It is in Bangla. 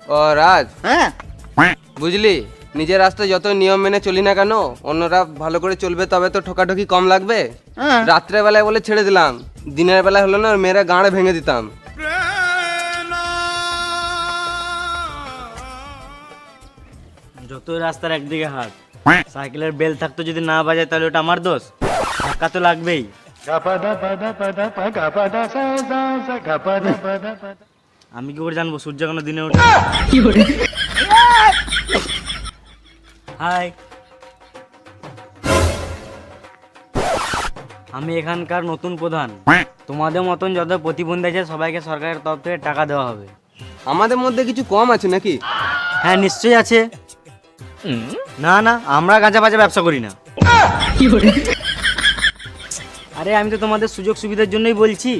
ও রাজ, হ্যাঁ বুঝলি নিজের রাস্তায় যত নিয়ম মেনে চলি না কেন, অন্যরা ভালো করে চলবে তবে তো ঠকাঠকি কম লাগবে। হ্যাঁ রাত্রের বেলায় বলে ছেড়ে দিলাম, দিনের বেলায় হলো না মেয়েরা গাঁড়ে ভেঙে দিতাম। যতই রাস্তার একদিকে হাত, সাইকেলের বেল থাকতো যদি না বাজায় তাহলে ওটা আমার দোষ? ধাক্কা তো লাগবেই। আমি কি করে জানবো সূর্য কোনো দিনে ওঠে? হাই, আমি এখানকার নতুন প্রধান। তোমাদের মতন যত প্রতিবন্ধী আছে সবাইকে সরকারের তরফ থেকে টাকা দেওয়া হবে। আমাদের মধ্যে কিছু কম আছে নাকি? হ্যাঁ নিশ্চয়ই আছে। না না, আমরা গাঁজা বাজা ব্যবসা করি না। আরে আমি তো তোমাদের সুযোগ সুবিধার জন্যই বলছি।